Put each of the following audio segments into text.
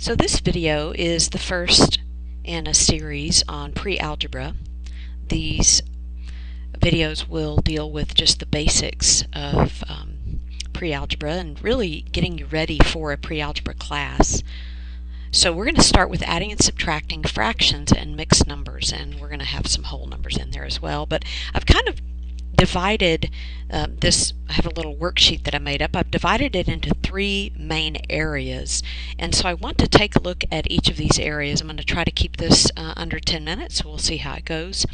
So this video is the first in a series on pre-algebra. These videos will deal with just the basics of pre-algebra and really getting you ready for a pre-algebra class. So we're going to start with adding and subtracting fractions and mixed numbers, and we're going to have some whole numbers in there as well. But I've kind of divided this. I have a little worksheet that I made up. I've divided it into three main areas, and so I want to take a look at each of these areas. I'm going to try to keep this under 10 minutes, so we'll see how it goes.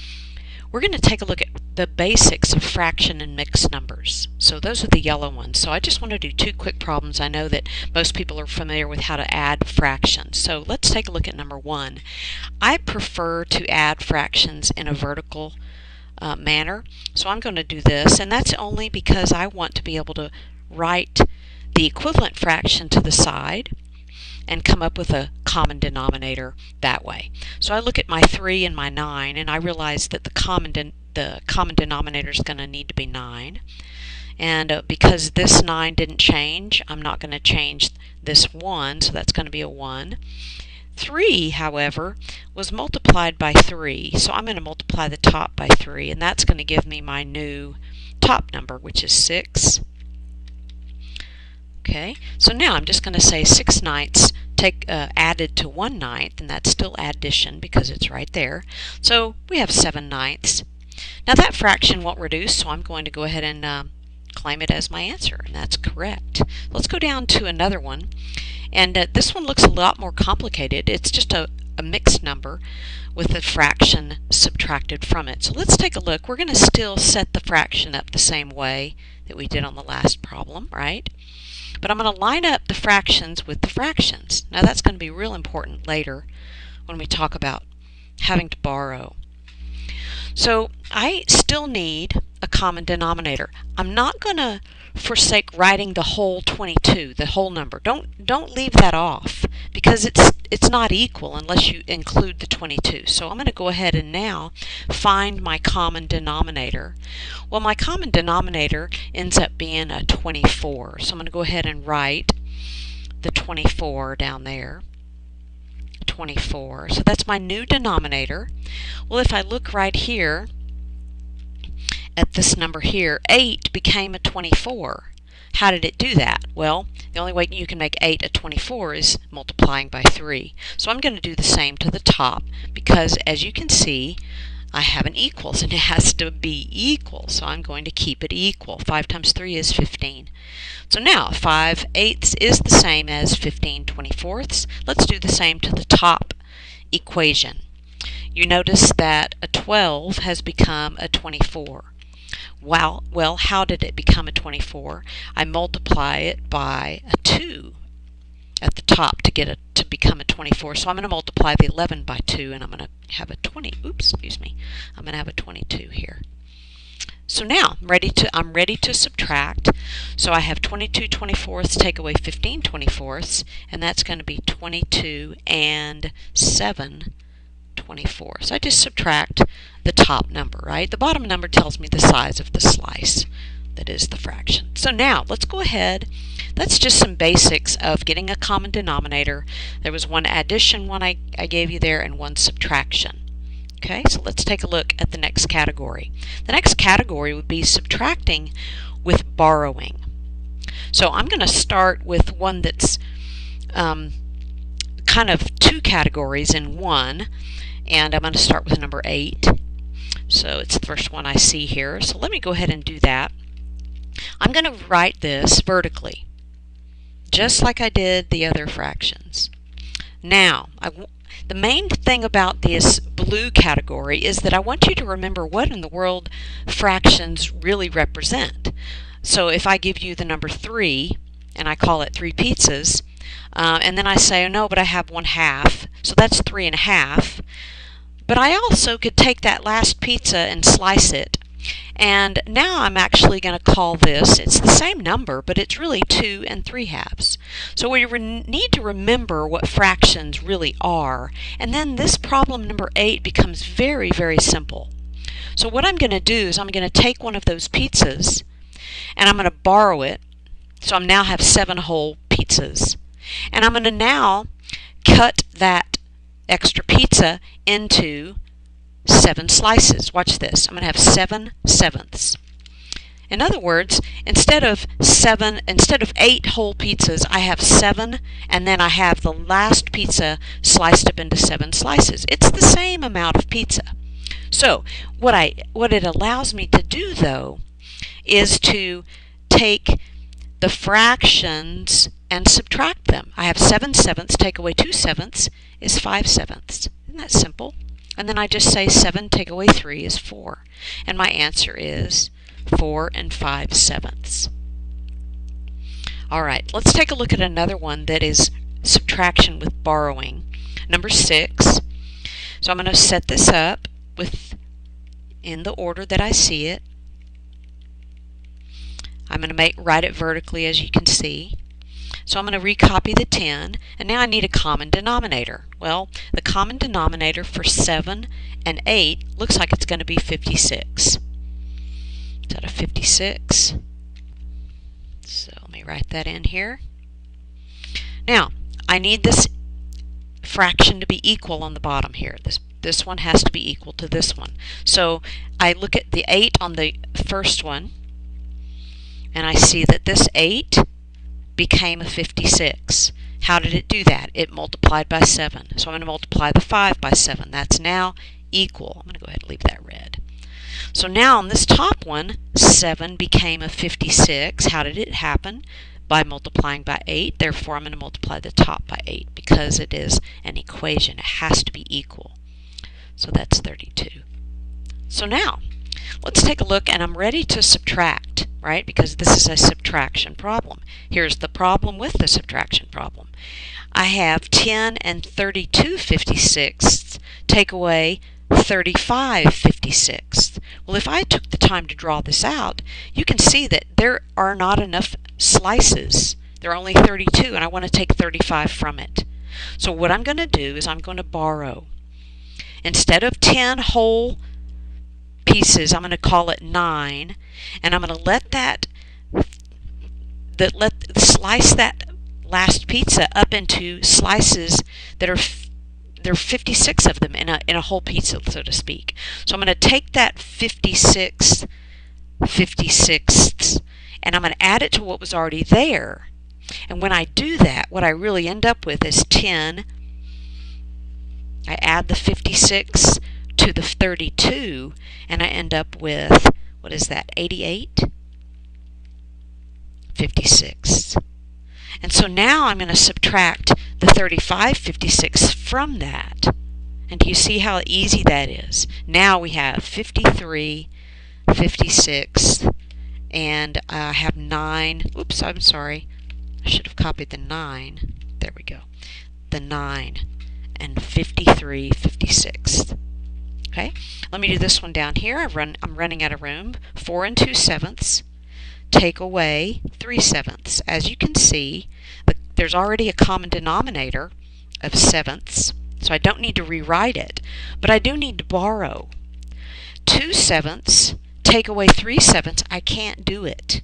We're going to take a look at the basics of fraction and mixed numbers. So those are the yellow ones. So I just want to do two quick problems. I know that most people are familiar with how to add fractions. So let's take a look at number one. I prefer to add fractions in a vertical manner. So I'm going to do this, and that's only because I want to be able to write the equivalent fraction to the side and come up with a common denominator that way. So I look at my 3 and my 9, and I realize that the common denominator is going to need to be 9. And because this 9 didn't change, I'm not going to change this 1, so that's going to be a 1. 3, however, was multiplied by 3, so I'm going to multiply the top by 3, and that's going to give me my new top number, which is 6. Okay, so now I'm just going to say 6/9 added to 1/9, and that's still addition because it's right there. So we have 7/9. Now that fraction won't reduce, so I'm going to go ahead and claim it as my answer, and that's correct. Let's go down to another one, and this one looks a lot more complicated. It's just a mixed number with a fraction subtracted from it. So let's take a look. We're going to still set the fraction up the same way that we did on the last problem, right? But I'm going to line up the fractions with the fractions. Now that's going to be real important later when we talk about having to borrow. So I still need a common denominator. I'm not going to forsake writing the whole 22, the whole number. Don't leave that off, because it's not equal unless you include the 22. So I'm going to go ahead and now find my common denominator. Well, my common denominator ends up being a 24. So I'm going to go ahead and write the 24 down there. 24. So that's my new denominator. Well, if I look right here at this number here, 8 became a 24. How did it do that? Well, the only way you can make 8 a 24 is multiplying by 3. So I'm going to do the same to the top, because as you can see, I have an equals, and it has to be equal, so I'm going to keep it equal. 5 times 3 is 15. So now 5/8 is the same as 15/24. Let's do the same to the top equation. You notice that a 12 has become a 24. Well, how did it become a 24? I multiply it by a 2 at the top to get it to become a 24. So I'm going to multiply the 11 by 2, and I'm going to have a 20. Oops, excuse me. I'm going to have a 22 here. So now I'm ready to subtract. So I have 22/24 take away 15/24, and that's going to be 22 and 7/24. So I just subtract the top number, right? The bottom number tells me the size of the slice that is the fraction. So now let's go ahead. That's just some basics of getting a common denominator. There was one addition one I gave you there, and one subtraction. Okay, so let's take a look at the next category. The next category would be subtracting with borrowing. So I'm going to start with one that's kind of two categories in one, and I'm going to start with number 8. So it's the first one I see here. So let me go ahead and do that. I'm going to write this vertically, just like I did the other fractions. Now, the main thing about this blue category is that I want you to remember what in the world fractions really represent. So if I give you the number 3, and I call it 3 pizzas, and then I say, oh no, but I have 1/2, so that's 3 1/2. But I also could take that last pizza and slice it. And now I'm actually going to call this, it's the same number, but it's really 2 3/2. So we need to remember what fractions really are. And then this problem number 8 becomes very, very simple. So what I'm going to do is I'm going to take one of those pizzas, and I'm going to borrow it. So I now have 7 whole pizzas. And I'm going to now cut that extra pizza into 7 slices. Watch this. I'm going to have 7/7. In other words, instead of 8 whole pizzas, I have 7, and then I have the last pizza sliced up into 7 slices. It's the same amount of pizza. So what it allows me to do, though, is to take the fractions and subtract them. I have 7/7, take away 2/7 is 5/7. Isn't that simple? And then I just say 7 take away 3 is 4. And my answer is 4 5/7. All right, let's take a look at another one that is subtraction with borrowing. Number 6. So I'm going to set this up in the order that I see it. I'm going to write it vertically, as you can see. So I'm going to recopy the 10, and now I need a common denominator. Well, the common denominator for 7 and 8 looks like it's going to be 56. Is that a 56? So let me write that in here. Now, I need this fraction to be equal on the bottom here. This one has to be equal to this one. So I look at the 8 on the first one, and I see that this 8 became a 56. How did it do that? It multiplied by 7. So I'm going to multiply the 5 by 7. That's now equal. I'm going to go ahead and leave that red. So now on this top one, 7 became a 56. How did it happen? By multiplying by 8. Therefore, I'm going to multiply the top by 8 because it is an equation. It has to be equal. So that's 32. So now, let's take a look, and I'm ready to subtract, right? Because this is a subtraction problem. Here's the problem with the subtraction problem. I have 10 and 32/56 take away 35/56. Well, if I took the time to draw this out, you can see that there are not enough slices. There are only 32, and I want to take 35 from it. So what I'm going to do is I'm going to borrow. Instead of 10 whole pieces, I'm going to call it 9, and I'm going to slice that last pizza up into slices that are there are 56 of them in a whole pizza, so to speak. So I'm going to take that 56/56 and I'm going to add it to what was already there. And when I do that, what I really end up with is 10. I add the 56 to the 32, and I end up with, what is that, 88/56. And so now I'm going to subtract the 35/56 from that. And do you see how easy that is? Now we have 53/56, and I have 9. Oops, I'm sorry. I should have copied the 9. There we go. The 9 and 53/56. Okay, let me do this one down here. I'm running out of room. 4 2/7 take away 3/7. As you can see, there's already a common denominator of 7ths, so I don't need to rewrite it, but I do need to borrow. 2/7 take away 3/7. I can't do it.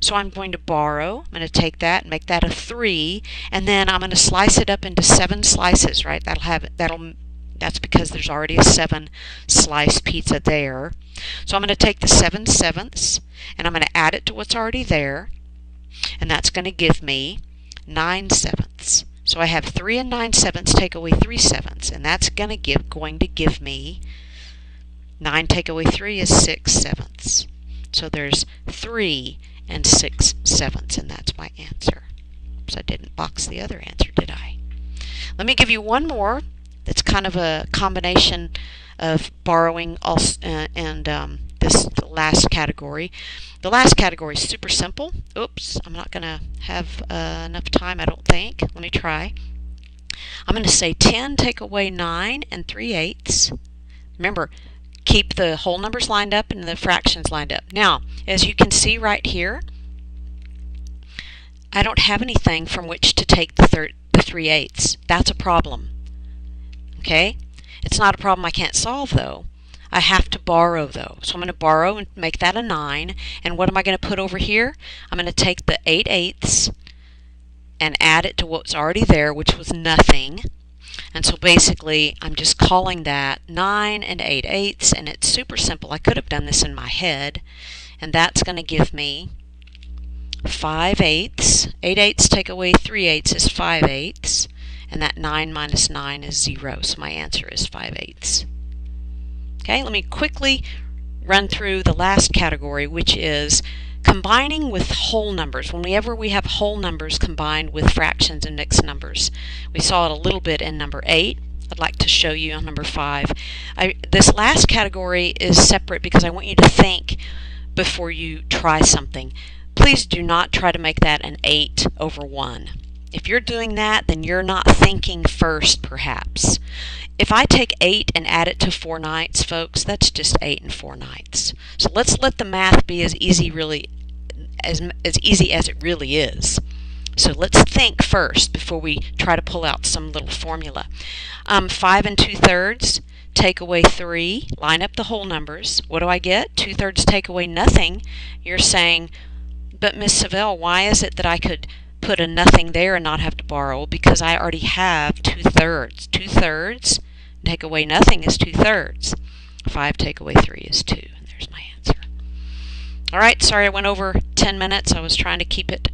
So I'm going to borrow. I'm going to take that and make that a 3, and then I'm going to slice it up into 7 slices, right? That's because there's already a 7 slice pizza there. So I'm going to take the 7/7 and I'm going to add it to what's already there, and that's going to give me 9/7. So I have 3 and 9/7 take away 3/7, and that's going to give me 9 take away 3 is 6/7. So there's 3 and 6/7, and that's my answer. So I didn't box the other answer, did I? Let me give you one more that's kind of a combination of borrowing and this last category. The last category is super simple. Oops, I'm not going to have enough time, I don't think. Let me try. I'm going to say 10 take away 9 and 3/8. Remember, keep the whole numbers lined up and the fractions lined up. Now, as you can see right here, I don't have anything from which to take the 3/8. That's a problem. Okay? It's not a problem I can't solve, though. I have to borrow, though. So I'm going to borrow and make that a 9. And what am I going to put over here? I'm going to take the 8/8 and add it to what's already there, which was nothing. And so basically, I'm just calling that 9 and 8/8, and it's super simple. I could have done this in my head, and that's going to give me 5/8. 8/8 take away 3/8 is 5/8, and that 9 minus 9 is 0, so my answer is 5/8. Okay, let me quickly run through the last category, which is combining with whole numbers. Whenever we have whole numbers combined with fractions and mixed numbers. We saw it a little bit in number 8. I'd like to show you on number 5. This last category is separate because I want you to think before you try something. Please do not try to make that an 8/1. If you're doing that, then you're not thinking first, perhaps. If I take 8 and add it to 4/9, folks, that's just 8 and 4/9. So let's let the math be as easy as it really is. So let's think first before we try to pull out some little formula. 5 and 2/3 take away 3. Line up the whole numbers. What do I get? 2/3 take away nothing. You're saying, but Miss Savelle, why is it that I could put a nothing there and not have to borrow? Because I already have 2/3. 2/3 take away nothing is 2/3. 5 take away 3 is 2. And there's my answer. Alright, sorry I went over 10 minutes. I was trying to keep it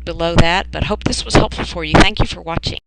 below that, but hope this was helpful for you. Thank you for watching.